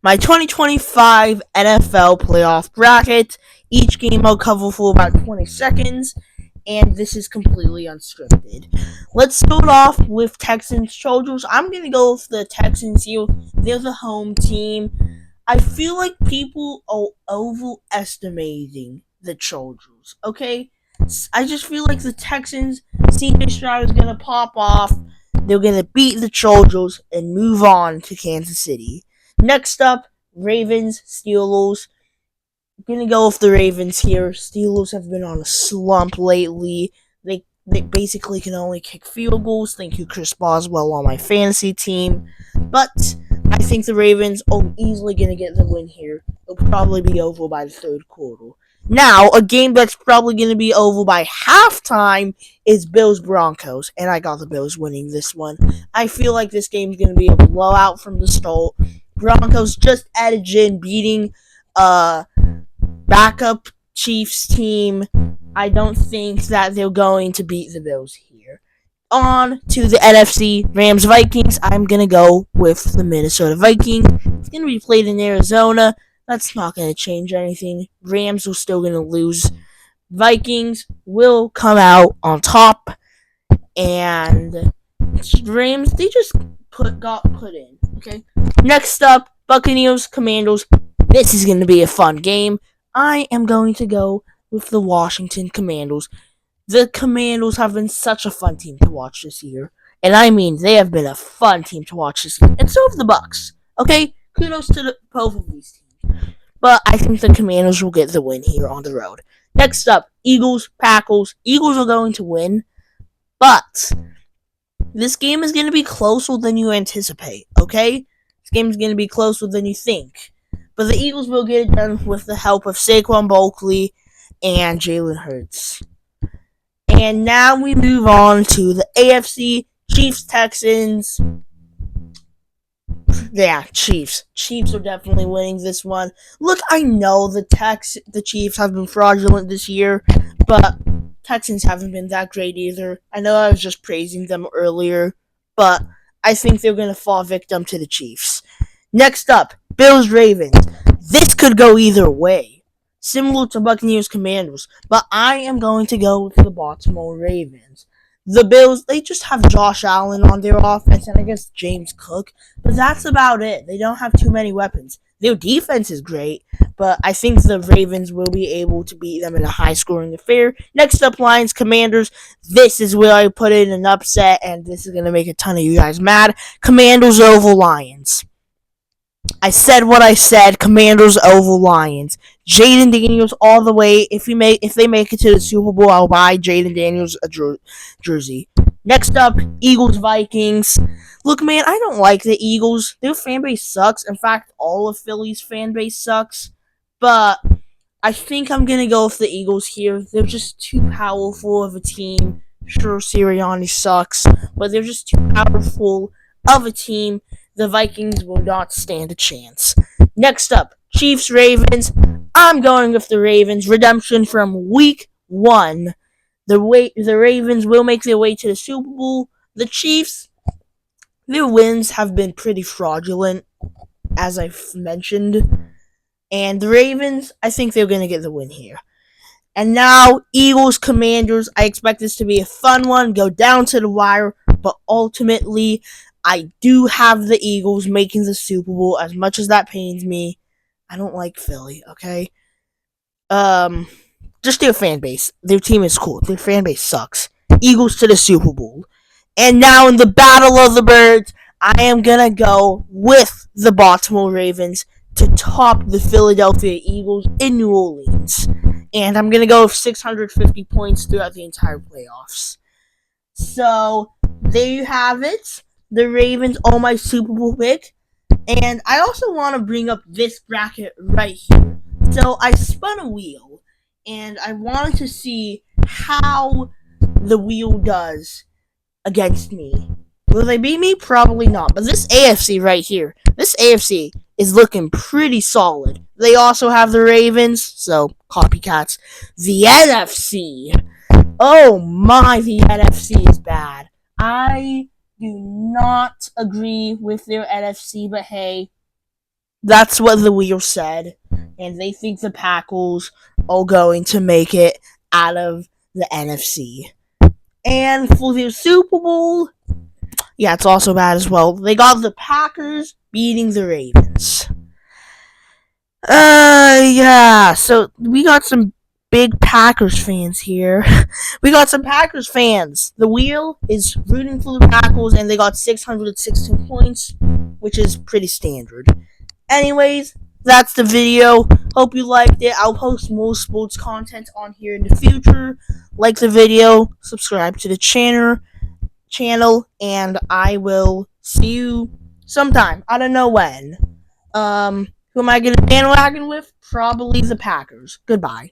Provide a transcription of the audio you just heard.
my 2025 NFL playoff bracket. Each game I'll cover for about 20 seconds, and this is completely unscripted. Let's start off with Texans Chargers. I'm going to go with the Texans here. They're the home team. I feel like people are overestimating the Chargers, okay? I just feel like the Texans, CJ Stroud is going to pop off. They're going to beat the Chargers and move on to Kansas City. Next up, Ravens, Steelers. I'm gonna go with the Ravens here. Steelers have been on a slump lately. They basically can only kick field goals. Thank you, Chris Boswell, on my fantasy team. But I think the Ravens are easily gonna get the win here. It'll probably be over by the third quarter. Now, a game that's probably going to be over by halftime is Bills Broncos, and I got the Bills winning this one. I feel like this game is going to be a blowout from the start. Broncos just edged in, beating backup Chiefs team. I don't think that they're going to beat the Bills here. On to the NFC, Rams Vikings. I'm going to go with the Minnesota Vikings. It's going to be played in Arizona. That's not going to change anything. Rams are still going to lose. Vikings will come out on top. And Rams, they just got put in. Okay. Next up, Buccaneers, Commanders. This is going to be a fun game. I am going to go with the Washington Commanders. The Commanders have been such a fun team to watch this year. And I mean, they have been a fun team to watch this year. And so have the Bucks. Okay? Kudos to both of these teams. But I think the Commanders will get the win here on the road. Next up, Eagles, Packers. Eagles are going to win. But this game is going to be closer than you anticipate. Okay? This game is going to be closer than you think. But the Eagles will get it done with the help of Saquon Barkley and Jalen Hurts. And now we move on to the AFC, Chiefs, Texans. Yeah, Chiefs. Chiefs are definitely winning this one. Look, I know the Chiefs have been fraudulent this year, but Texans haven't been that great either. I know I was just praising them earlier, but I think they're going to fall victim to the Chiefs. Next up, Bills Ravens. This could go either way, similar to Buccaneers Commanders, but I am going to go with the Baltimore Ravens. The Bills, they just have Josh Allen on their offense and I guess James Cook, but that's about it. They don't have too many weapons. Their defense is great, but I think the Ravens will be able to beat them in a high-scoring affair. Next up, Lions Commanders. This is where I put in an upset, and this is going to make a ton of you guys mad. Commanders over Lions. I said what I said. Commanders over Lions. Jaden Daniels all the way. If they make it to the Super Bowl, I'll buy Jaden Daniels a jersey. Next up, Eagles Vikings. Look, man, I don't like the Eagles. Their fan base sucks. In fact, all of Philly's fan base sucks. But I think I'm gonna go with the Eagles here. They're just too powerful of a team. Sure, Sirianni sucks, but they're just too powerful of a team. The Vikings will not stand a chance. Next up, Chiefs, Ravens. I'm going with the Ravens. Redemption from week 1. The Ravens will make their way to the Super Bowl. The Chiefs, their wins have been pretty fraudulent, as I've mentioned. And the Ravens, I think they're going to get the win here. And now, Eagles, Commanders. I expect this to be a fun one, go down to the wire, but ultimately, I do have the Eagles making the Super Bowl. As much as that pains me, I don't like Philly, okay? Just their fan base. Their team is cool. Their fan base sucks. Eagles to the Super Bowl. And now in the Battle of the Birds, I am going to go with the Baltimore Ravens to top the Philadelphia Eagles in New Orleans. And I'm going to go with 650 points throughout the entire playoffs. So, there you have it. The Ravens are my Super Bowl pick. And I also want to bring up this bracket right here. So I spun a wheel. And I wanted to see how the wheel does against me. Will they beat me? Probably not. But this AFC right here. This AFC is looking pretty solid. They also have the Ravens. So, copycats. The NFC. Oh my, the NFC is bad. I do not agree with their NFC, but hey, That's what the wheel said, and they think the Packers are going to make it out of the NFC. And for the Super Bowl, yeah, it's also bad as well. They got the Packers beating the Ravens. Yeah, so we got some big Packers fans here. We got some Packers fans. The wheel is rooting for the Packers, and they got 616 points, which is pretty standard. Anyways, that's the video. Hope you liked it. I'll post more sports content on here in the future. Like the video, subscribe to the channel, and I will see you sometime. I don't know when. Who am I gonna bandwagon with? Probably the Packers. Goodbye.